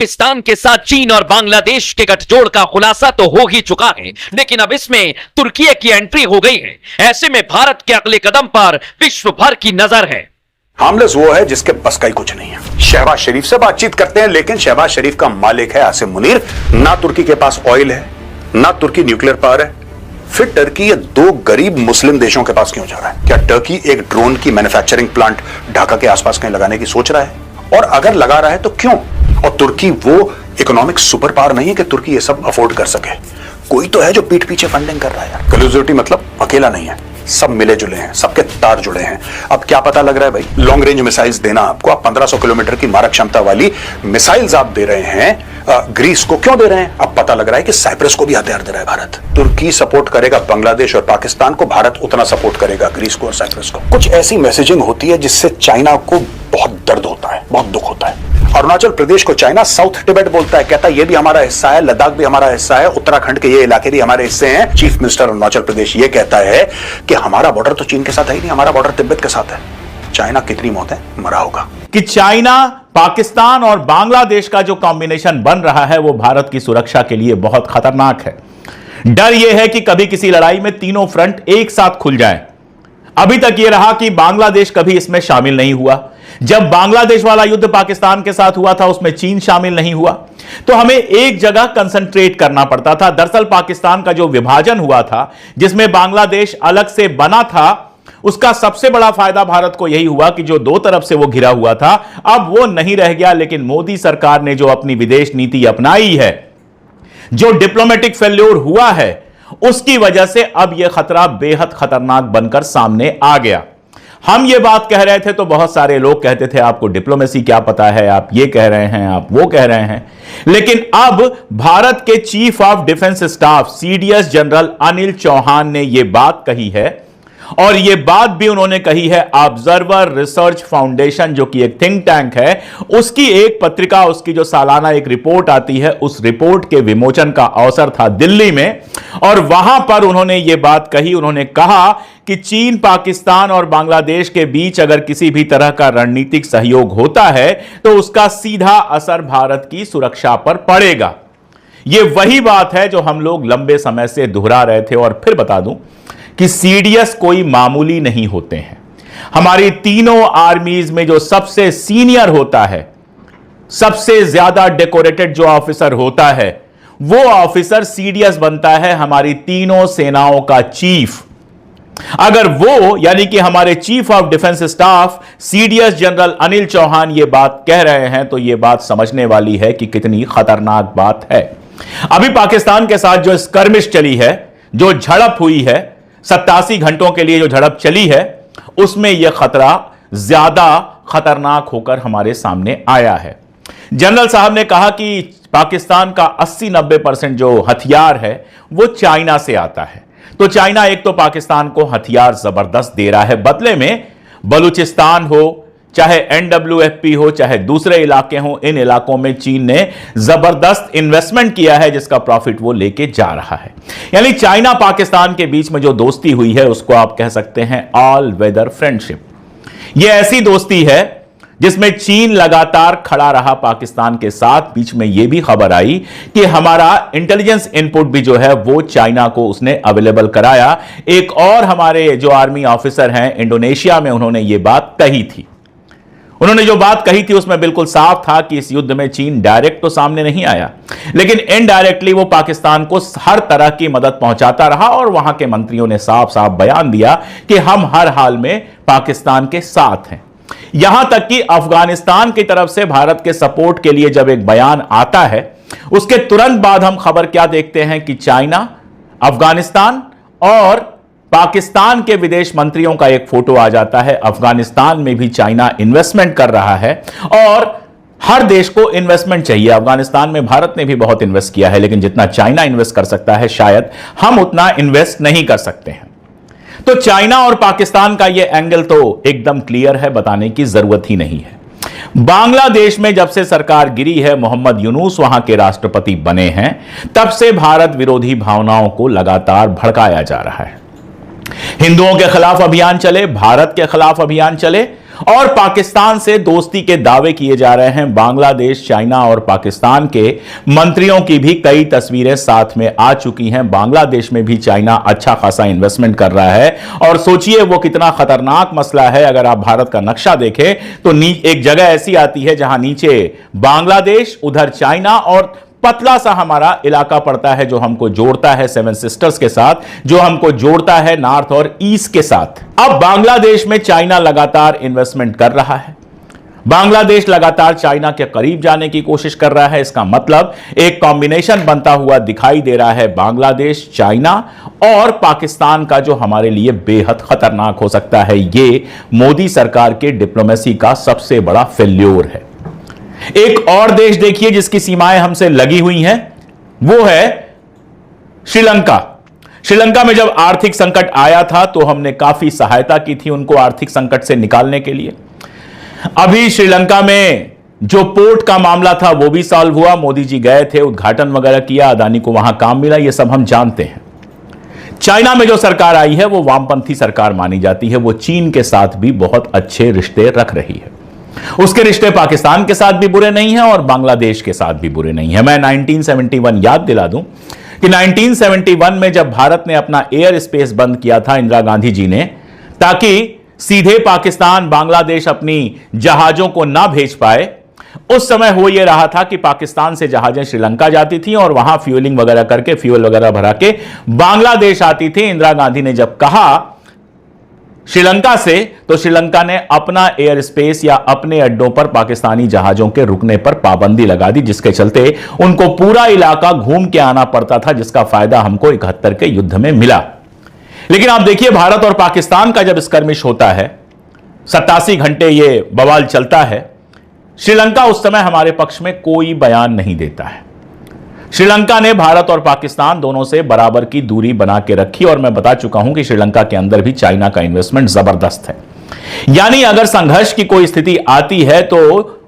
पाकिस्तान के साथ चीन और बांग्लादेश के गठजोड़ का खुलासा तो हो ही चुका है, लेकिन अब इसमें तुर्की की एंट्री हो गई है। ऐसे में भारत के अगले कदम पर विश्व भर की नजर है। हार्मलेस वो है जिसके बस का ही कुछ नहीं है। शहबाज शरीफ से बातचीत करते हैं, लेकिन शहबाज शरीफ का मालिक है आसिम मुनीर। ना तुर्की के पास ऑयल है, ना तुर्की न्यूक्लियर पावर है। फिर टर्की ये दो गरीब मुस्लिम देशों के पास क्यों जा रहा है? क्या टर्की एक ड्रोन की मैन्युफैक्चरिंग प्लांट ढाका के आसपास कहीं लगाने की सोच रहा है? और अगर लगा रहा है तो क्यों? और तुर्की वो इकोनॉमिक सुपर पावर नहीं है कि तुर्की ये सब अफोर्ड कर सके। कोई तो है जो पीठ पीछे फंडिंग कर रहा है यार। क्लूजिविटी मतलब अकेला नहीं है, सब मिले जुले हैं, सबके तार जुड़े हैं। अब क्या पता लग रहा है भाई, लॉन्ग रेंज मिसाइल्स देना आपको, आप 1500 किलोमीटर की मारक क्षमता वाली मिसाइल्स आप दे रहे हैं ग्रीस को, क्यों दे रहे हैं? अब पता लग रहा है कि साइप्रस को भी हथियार दे रहा है भारत। तुर्की सपोर्ट करेगा बांग्लादेश और पाकिस्तान को, भारत उतना सपोर्ट करेगा ग्रीस को और साइप्रस को। कुछ ऐसी मैसेजिंग होती है जिससे चाइना को बहुत दर्द होता है, बहुत दुख होता है। अरुणाचल प्रदेश को चाइना साउथ टिबेट बोलता है, कहता है ये भी हमारा हिस्सा है, लद्दाख भी हमारा हिस्सा है, उत्तराखंड के ये इलाके भी हमारे हिस्से हैं। चीफ मिनिस्टर अरुणाचल प्रदेश ये कहता है कि हमारा बॉर्डर तो चीन के साथ है ही नहीं, हमारा बॉर्डर तिब्बत के साथ है। चाइना कितनी मौतें मरा होगा। कि चाइना, पाकिस्तान और बांग्लादेश का जो कॉम्बिनेशन बन रहा है वो भारत की सुरक्षा के लिए बहुत खतरनाक है। डर यह है कि कभी किसी लड़ाई में तीनों फ्रंट एक साथ खुल जाएं। अभी तक यह रहा कि बांग्लादेश कभी इसमें शामिल नहीं हुआ। जब बांग्लादेश वाला युद्ध पाकिस्तान के साथ हुआ था उसमें चीन शामिल नहीं हुआ, तो हमें एक जगह कंसंट्रेट करना पड़ता था। दरअसल पाकिस्तान का जो विभाजन हुआ था, जिसमें बांग्लादेश अलग से बना था, उसका सबसे बड़ा फायदा भारत को यही हुआ कि जो दो तरफ से वो घिरा हुआ था अब वो नहीं रह गया। लेकिन मोदी सरकार ने जो अपनी विदेश नीति अपनाई है, जो डिप्लोमेटिक फेल्योर हुआ है, उसकी वजह से अब यह खतरा बेहद खतरनाक बनकर सामने आ गया। हम ये बात कह रहे थे तो बहुत सारे लोग कहते थे आपको डिप्लोमेसी क्या पता है, आप ये कह रहे हैं, आप वो कह रहे हैं। लेकिन अब भारत के chief of defence staff CDS general Anil Chauhan ने यह बात कही है, और यह बात भी उन्होंने कही है ऑब्जर्वर रिसर्च फाउंडेशन, जो कि एक थिंक टैंक है, उसकी एक पत्रिका, उसकी जो सालाना एक रिपोर्ट आती है, उस रिपोर्ट के विमोचन का अवसर था दिल्ली में। और वहां पर उन्होंने यह बात कही, उन्होंने कहा कि चीन, पाकिस्तान और बांग्लादेश के बीच अगर किसी भी तरह का रणनीतिक सहयोग होता है तो उसका सीधा असर भारत की सुरक्षा पर पड़ेगा। यह वही बात है जो हम लोग लंबे समय से दोहरा रहे थे। और फिर बता दूं कि सीडीएस कोई मामूली नहीं होते हैं। हमारी तीनों आर्मीज में जो सबसे सीनियर होता है, सबसे ज्यादा डेकोरेटेड जो ऑफिसर होता है, वो ऑफिसर सीडीएस बनता है हमारी तीनों सेनाओं का चीफ। अगर वो यानी कि हमारे chief of defence staff CDS general Anil Chauhan ये बात कह रहे हैं तो ये बात समझने वाली है कि कितनी खतरनाक बात है। अभी पाकिस्तान के साथ जो स्कर्मिश चली है, जो झड़प हुई है, 87 घंटों के लिए जो झड़प चली है, उसमें यह खतरा ज्यादा खतरनाक होकर हमारे सामने आया है। जनरल साहब ने कहा कि पाकिस्तान का 80-90% जो हथियार है वो चाइना से आता है। तो चाइना एक तो पाकिस्तान को हथियार जबरदस्त दे रहा है, बदले में बलूचिस्तान हो, चाहे एनडब्ल्यूएफपी हो, चाहे दूसरे इलाके हो, इन इलाकों में चीन ने जबरदस्त इन्वेस्टमेंट किया है जिसका प्रॉफिट वो लेके जा रहा है। यानी चाइना पाकिस्तान के बीच में जो दोस्ती हुई है उसको आप कह सकते हैं ऑल वेदर फ्रेंडशिप। यह ऐसी दोस्ती है जिसमें चीन लगातार खड़ा रहा पाकिस्तान के साथ। बीच में यह भी खबर आई कि हमारा इंटेलिजेंस इनपुट भी जो है वो चाइना को उसने अवेलेबल कराया। एक और हमारे जो आर्मी ऑफिसर हैं इंडोनेशिया में, उन्होंने यह बात कही थी। उन्होंने जो बात कही थी उसमें बिल्कुल साफ था कि इस युद्ध में चीन डायरेक्ट तो सामने नहीं आया, लेकिन इनडायरेक्टली वो पाकिस्तान को हर तरह की मदद पहुंचाता रहा। और वहां के मंत्रियों ने साफ साफ बयान दिया कि हम हर हाल में पाकिस्तान के साथ हैं। यहां तक कि अफगानिस्तान की तरफ से भारत के सपोर्ट के लिए जब एक बयान आता है, उसके तुरंत बाद हम खबर क्या देखते हैं कि चाइना, अफगानिस्तान और पाकिस्तान के विदेश मंत्रियों का एक फोटो आ जाता है। अफगानिस्तान में भी चाइना इन्वेस्टमेंट कर रहा है और हर देश को इन्वेस्टमेंट चाहिए। अफगानिस्तान में भारत ने भी बहुत इन्वेस्ट किया है, लेकिन जितना चाइना इन्वेस्ट कर सकता है शायद हम उतना इन्वेस्ट नहीं कर सकते हैं। तो चाइना और पाकिस्तान का यह एंगल तो एकदम क्लियर है, बताने की जरूरत ही नहीं है। बांग्लादेश में जब से सरकार गिरी है, मोहम्मद यूनुस वहां के राष्ट्रपति बने हैं, तब से भारत विरोधी भावनाओं को लगातार भड़काया जा रहा है। हिंदुओं के खिलाफ अभियान चले, भारत के खिलाफ अभियान चले, और पाकिस्तान से दोस्ती के दावे किए जा रहे हैं। बांग्लादेश, चाइना और पाकिस्तान के मंत्रियों की भी कई तस्वीरें साथ में आ चुकी हैं। बांग्लादेश में भी चाइना अच्छा खासा इन्वेस्टमेंट कर रहा है और सोचिए वो कितना खतरनाक मसला है। अगर आप भारत का नक्शा देखें तो एक जगह ऐसी आती है जहां नीचे बांग्लादेश, उधर चाइना और पतला सा हमारा इलाका पड़ता है जो हमको जोड़ता है सेवन सिस्टर्स के साथ, जो हमको जोड़ता है नॉर्थ और ईस्ट के साथ। अब बांग्लादेश में चाइना लगातार इन्वेस्टमेंट कर रहा है। बांग्लादेश लगातार चाइना के करीब जाने की कोशिश कर रहा है। इसका मतलब एक कॉम्बिनेशन बनता हुआ दिखाई दे रहा है बांग्लादेश, चाइना और पाकिस्तान का, जो हमारे लिए बेहद खतरनाक हो सकता है। यह मोदी सरकार के डिप्लोमेसी का सबसे बड़ा फेल्योर है। एक और देश देखिए जिसकी सीमाएं हमसे लगी हुई हैं, वो है श्रीलंका। श्रीलंका में जब आर्थिक संकट आया था तो हमने काफी सहायता की थी उनको आर्थिक संकट से निकालने के लिए। अभी श्रीलंका में जो पोर्ट का मामला था वो भी सॉल्व हुआ। मोदी जी गए थे, उद्घाटन वगैरह किया, अदानी को वहां काम मिला, ये सब हम जानते हैं। चाइना में जो सरकार आई है वो वामपंथी सरकार मानी जाती है। वो चीन के साथ भी बहुत अच्छे रिश्ते रख रही है। उसके रिश्ते पाकिस्तान के साथ भी बुरे नहीं हैं और बांग्लादेश के साथ भी बुरे नहीं हैं। मैं 1971 याद दिला दूं कि 1971 में जब भारत ने अपना एयर स्पेस बंद किया था इंदिरा गांधी जी ने, ताकि सीधे पाकिस्तान, बांग्लादेश अपनी जहाजों को ना भेज पाए, उस समय हो यह रहा था कि पाकिस्तान से जहाजें श्रीलंका जाती थी और वहां फ्यूलिंग वगैरह करके, फ्यूल वगैरह भरा के बांग्लादेश आती थी। इंदिरा गांधी ने जब कहा श्रीलंका से, तो श्रीलंका ने अपना एयर स्पेस या अपने अड्डों पर पाकिस्तानी जहाजों के रुकने पर पाबंदी लगा दी, जिसके चलते उनको पूरा इलाका घूम के आना पड़ता था, जिसका फायदा हमको 71 के युद्ध में मिला। लेकिन आप देखिए भारत और पाकिस्तान का जब स्कर्मिश होता है, 87 घंटे ये बवाल चलता है, श्रीलंका उस समय हमारे पक्ष में कोई बयान नहीं देता है। श्रीलंका ने भारत और पाकिस्तान दोनों से बराबर की दूरी बना के रखी और मैं बता चुका हूं कि श्रीलंका के अंदर भी चाइना का इन्वेस्टमेंट जबरदस्त है। यानी अगर संघर्ष की कोई स्थिति आती है तो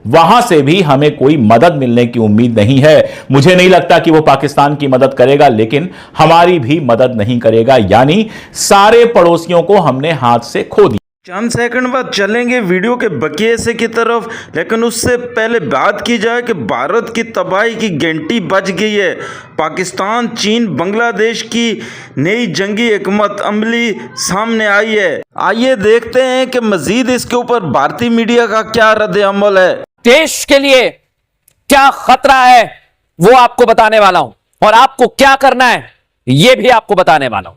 वहां से भी हमें कोई मदद मिलने की उम्मीद नहीं है। मुझे नहीं लगता कि वो पाकिस्तान की मदद करेगा, लेकिन हमारी भी मदद नहीं करेगा। यानी सारे पड़ोसियों को हमने हाथ से खो दिया। चंद सेकंड बाद चलेंगे वीडियो के बकिए से की तरफ, लेकिन उससे पहले बात की जाए कि भारत की तबाही की घंटी बज गई है। पाकिस्तान, चीन, बांग्लादेश की नई जंगी हिकमत अमली सामने आई है। आइए देखते हैं कि मजीद इसके ऊपर भारतीय मीडिया का क्या रद्द अमल है। देश के लिए क्या खतरा है वो आपको बताने वाला हूं और आपको क्या करना है ये भी आपको बताने वाला हूं।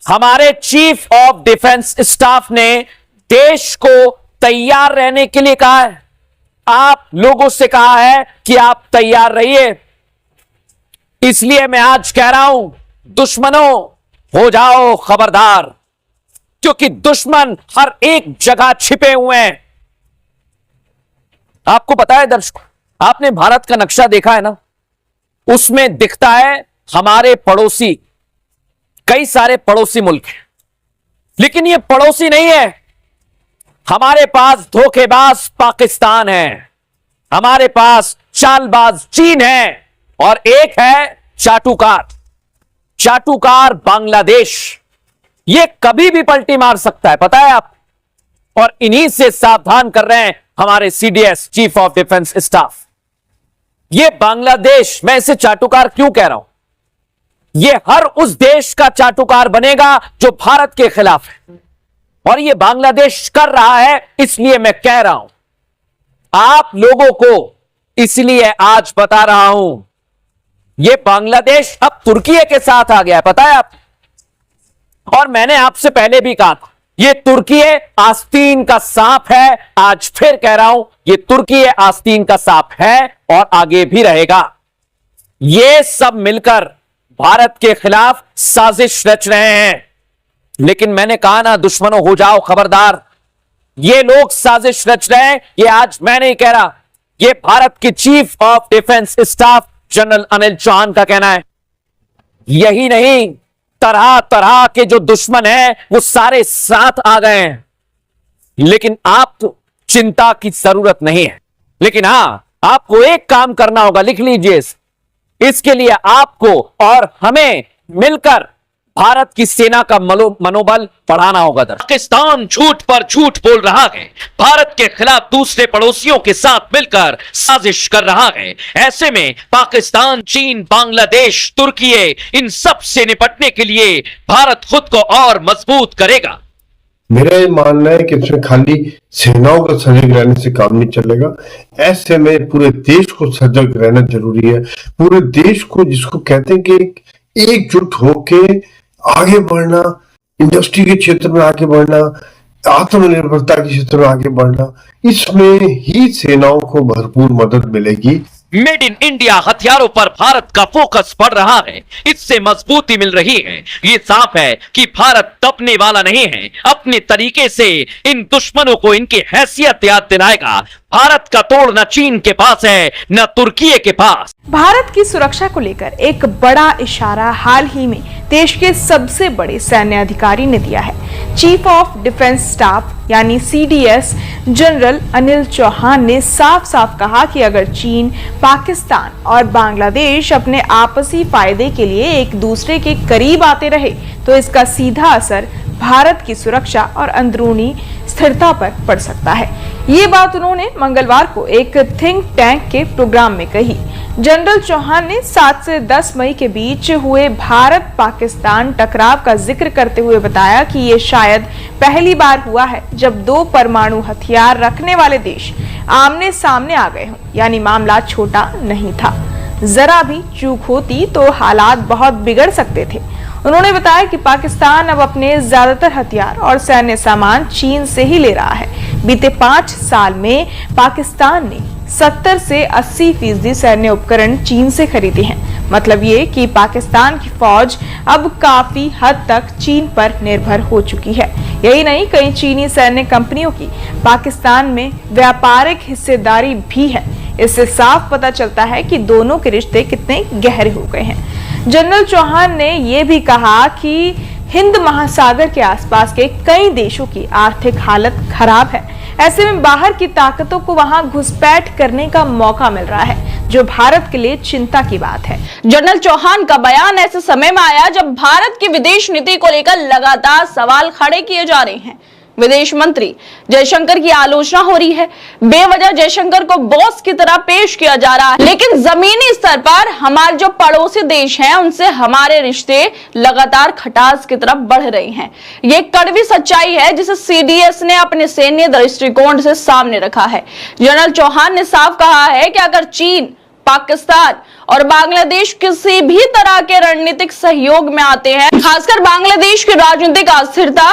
हमारे चीफ ऑफ डिफेंस स्टाफ ने देश को तैयार रहने के लिए कहा है। आप लोगों से कहा है कि आप तैयार रहिए। इसलिए मैं आज कह रहा हूं, दुश्मनों हो जाओ खबरदार, क्योंकि दुश्मन हर एक जगह छिपे हुए हैं। आपको पता है दर्शकों, आपने भारत का नक्शा देखा है ना, उसमें दिखता है हमारे पड़ोसी, कई सारे पड़ोसी मुल्क हैं, लेकिन ये पड़ोसी नहीं है। हमारे पास धोखेबाज पाकिस्तान है, हमारे पास चालबाज चीन है और एक है चाटुकार बांग्लादेश। ये कभी भी पलटी मार सकता है, पता है आप। और इन्हीं से सावधान कर रहे हैं हमारे CDS, chief of defence staff. ये बांग्लादेश, मैं इसे चाटुकार क्यों कह रहा हूं, ये हर उस देश का चाटुकार बनेगा जो भारत के खिलाफ है, और ये बांग्लादेश कर रहा है। इसलिए मैं कह रहा हूं आप लोगों को, इसलिए आज बता रहा हूं, ये बांग्लादेश अब तुर्की के साथ आ गया है, पता है आप। और मैंने आपसे पहले भी कहा था, ये तुर्की आस्तीन का सांप है। आज फिर कह रहा हूं, ये तुर्की आस्तीन का सांप है और आगे भी रहेगा। ये सब मिलकर भारत के खिलाफ साजिश रच रहे हैं। लेकिन मैंने कहा ना, दुश्मनों हो जाओ खबरदार। ये लोग साजिश रच रहे हैं, ये आज मैं नहीं कह रहा, ये भारत के chief of defence staff general Anil Chauhan का कहना है। यही नहीं, तरह तरह के जो दुश्मन हैं वो सारे साथ आ गए हैं। लेकिन आपको चिंता की जरूरत नहीं है। लेकिन हां, आपको एक काम करना होगा, लिख लीजिए इसके लिए आपको और हमें मिलकर भारत की सेना का मनोबल बढ़ाना होगा। पाकिस्तान झूठ पर झूठ बोल रहा है, भारत के खिलाफ दूसरे पड़ोसियों के साथ मिलकर साजिश कर रहा है। ऐसे में पाकिस्तान, चीन, बांग्लादेश, तुर्की, इन सब से निपटने के लिए भारत खुद को और मजबूत करेगा। मेरा ये मानना है कि इसमें खाली सेनाओं का सजग रहने से काम नहीं चलेगा। ऐसे में पूरे देश को सजग रहना जरूरी है। पूरे देश को, जिसको कहते हैं कि एकजुट होके आगे बढ़ना, इंडस्ट्री के क्षेत्र में आगे बढ़ना, आत्मनिर्भरता के क्षेत्र में आगे बढ़ना, इसमें ही सेनाओं को भरपूर मदद मिलेगी। मेड इन इंडिया हथियारों पर भारत का फोकस बढ़ रहा है, इससे मजबूती मिल रही है। ये साफ है कि भारत दबने वाला नहीं है, अपने तरीके से इन दुश्मनों को इनकी हैसियत याद दिलाएगा। भारत का तोड़ न चीन के पास है न तुर्की के पास। भारत की सुरक्षा को लेकर एक बड़ा इशारा हाल ही में देश के सबसे बड़े सैन्य अधिकारी ने दिया है। चीफ ऑफ डिफेंस स्टाफ यानी CDS जनरल अनिल चौहान ने साफ साफ कहा कि अगर चीन, पाकिस्तान और बांग्लादेश अपने आपसी फायदे के लिए एक दूसरे के करीब आते रहे तो इसका सीधा असर भारत की सुरक्षा और अंदरूनी स्थिरता पर पड़ सकता है। ये बात उन्होंने मंगलवार को एक थिंक टैंक के प्रोग्राम में कही। जनरल चौहान ने 7 से 10 मई के बीच हुए भारत पाकिस्तान टकराव का जिक्र करते हुए बताया कि ये शायद पहली बार हुआ है जब 2 परमाणु हथियार रखने वाले देश आमने सामने आ गए हों, यानी मामला छोटा नहीं था। जरा भी चूक होती तो हालात बहुत बिगड़ सकते थे। उन्होंने बताया कि पाकिस्तान अब अपने ज्यादातर हथियार और सैन्य सामान चीन से ही ले रहा है। बीते 5 साल में पाकिस्तान ने 70 से 80% सैन्य उपकरण चीन से खरीदे हैं। मतलब ये कि पाकिस्तान की फौज अब काफी हद तक चीन पर निर्भर हो चुकी है। यही नहीं, कई चीनी सैन्य कंपनियों की पाकिस्तान में व्यापारिक हिस्सेदारी भी है। इससे साफ पता चलता है कि दोनों के रिश्ते कितने गहरे हो गए हैं। जनरल चौहान ने यह भी कहा कि हिंद महासागर के आसपास के कई देशों की आर्थिक हालत खराब है। ऐसे में बाहर की ताकतों को वहां घुसपैठ करने का मौका मिल रहा है, जो भारत के लिए चिंता की बात है। जनरल चौहान का बयान ऐसे समय में आया जब भारत की विदेश नीति को लेकर लगातार सवाल खड़े किए जा रहे हैं। विदेश मंत्री जयशंकर की आलोचना हो रही है। बेवजह जयशंकर को बॉस की तरह पेश किया जा रहा है, लेकिन जमीनी स्तर पर हमारे जो पड़ोसी देश हैं उनसे हमारे रिश्ते लगातार खटास की तरफ बढ़ रहे हैं। ये एक कड़वी सच्चाई है जिसे CDS ने अपने सैन्य दृष्टिकोण से सामने रखा है। जनरल चौहान ने साफ कहा है कि अगर चीन, पाकिस्तान और बांग्लादेश किसी भी तरह के रणनीतिक सहयोग में आते हैं, खासकर बांग्लादेश की राजनीतिक अस्थिरता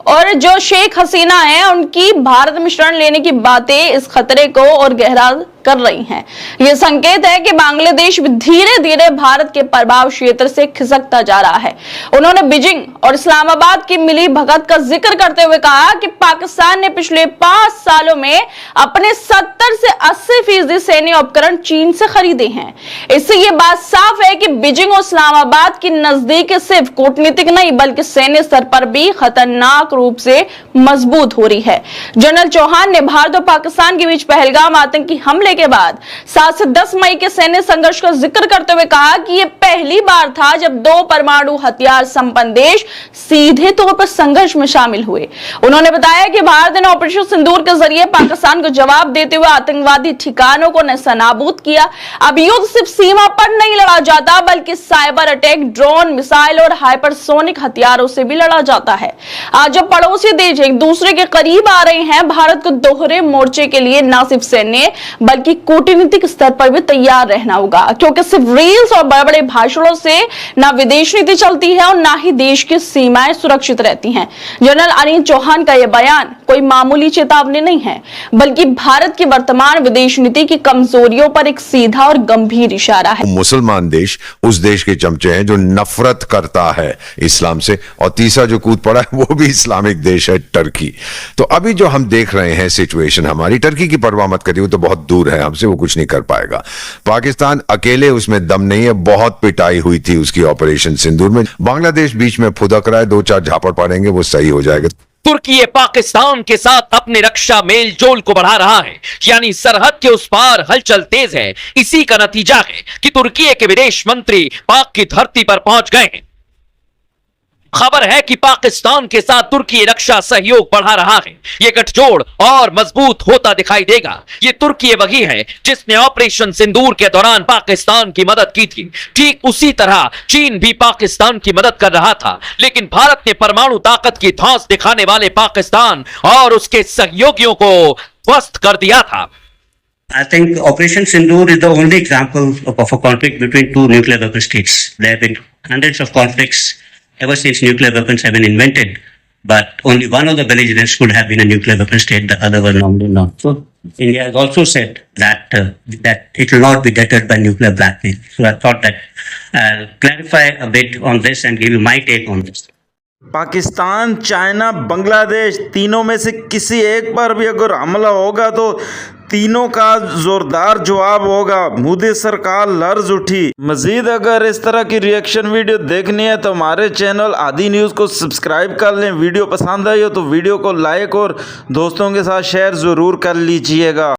और जो शेख हसीना है उनकी भारत में शरण लेने की बातें इस खतरे को और गहरा कर रही हैं। यह संकेत है कि बांग्लादेश धीरे धीरे भारत के प्रभाव क्षेत्र से खिसकता जा रहा है। उन्होंने बीजिंग और इस्लामाबाद की मिली भगत का जिक्र करते हुए कहा कि पाकिस्तान ने पिछले 5 सालों में अपने 70 से 80% सैन्य उपकरण चीन से खरीदे हैं। इससे यह बात साफ है कि बीजिंग और इस्लामाबाद की नजदीकी सिर्फ कूटनीतिक नहीं बल्कि सैन्य स्तर पर भी खतरनाक रूप से मजबूत हो रही है। जनरल चौहान ने भारत और पाकिस्तान के बीच पहलगाम आतंकी हमले के बाद 7 से 10 मई के सैन्य संघर्ष का जिक्र करते हुए कहा कि यह पहली बार था जब 2 परमाणु हथियार संपन्न देश सीधे तौर पर संघर्ष में शामिल हुए। उन्होंने बताया कि भारत ने ऑपरेशन सिंदूर के जरिए पाकिस्तान को जवाब देते हुए आतंकवादी ठिकानों को नेस्तनाबूद किया। अब युद्ध सिर्फ सीमा पर नहीं लड़ा जाता बल्कि साइबर अटैक, ड्रोन, मिसाइल और हाइपरसोनिक हथियारों से भी लड़ा जाता है। आज जब पड़ोसी देश एक दूसरे के करीब आ रहे हैं, भारत को दोहरे मोर्चे के लिए न सिर्फ सैन्य बल्कि कूटनीतिक स्तर पर भी तैयार रहना होगा, क्योंकि सिर्फ रील्स और बड़े बड़े भाषणों से ना विदेश नीति चलती है और ना ही देश की सीमाएं सुरक्षित रहती हैं। जनरल अनिल चौहान का यह बयान कोई मामूली चेतावनी नहीं है बल्कि भारत की वर्तमान विदेश नीति की कमजोरियों पर एक सीधा और गंभीर इशारा है। मुसलमान देश उस देश के चमचे हैं जो नफरत करता है इस्लाम से, और तीसरा जो कूद पड़ा है वो भी इस्लामिक देश है, टर्की। तो अभी जो हम देख रहे हैं सिचुएशन, हमारी टर्की की परवाह मत करिए, वो तो बहुत दूर है हमसे, वो कुछ नहीं कर पाएगा। पाकिस्तान अकेले उसमें दम नहीं है, बहुत पिटाई हुई थी उसकी ऑपरेशन सिंदूर में। बांग्लादेश बीच में फुदक रहा है, 2-4 झापड़ पड़ेंगे वो सही हो जाएगा। तुर्की पाकिस्तान के साथ अपने रक्षा मेल जोल को बढ़ा रहा है, यानी सरहद के उस पार हलचल तेज है। इसी का नतीजा है कि तुर्की के विदेश मंत्री पाक की धरती पर पहुंच गए हैं। खबर है कि पाकिस्तान के साथ तुर्की रक्षा सहयोग बढ़ा रहा है। ये गठजोड़ और मजबूत होता दिखाई देगा। ये तुर्की वही है जिसने ऑपरेशन सिंदूर के दौरान पाकिस्तान की मदद की थी। ठीक उसी तरह चीन भी पाकिस्तान की मदद कर रहा था, लेकिन भारत ने परमाणु ताकत की धौंस दिखाने वाले पाकिस्तान और उसके सहयोगियों को ध्वस्त कर दिया था। I think Operation Sindoor is the only example of a conflict between two nuclear weapon states. There have been hundreds of conflicts ever since nuclear weapons have been invented, but only one of the belligerents could have been a nuclear weapon state, the other one normally not. So India has also said that that it will not be deterred by nuclear blackmail. So I thought that I'll clarify a bit on this and give you my take on this. Pakistan, China, Bangladesh, तीनों में से किसी एक पर भी अगर हमला होगा तो तीनों का जोरदार जवाब होगा। मोदी सरकार लर्ज उठी। मजीद अगर इस तरह की रिएक्शन वीडियो देखनी है तो हमारे चैनल आदि न्यूज़ को सब्सक्राइब कर लें। वीडियो पसंद आई हो तो वीडियो को लाइक और दोस्तों के साथ शेयर ज़रूर कर लीजिएगा।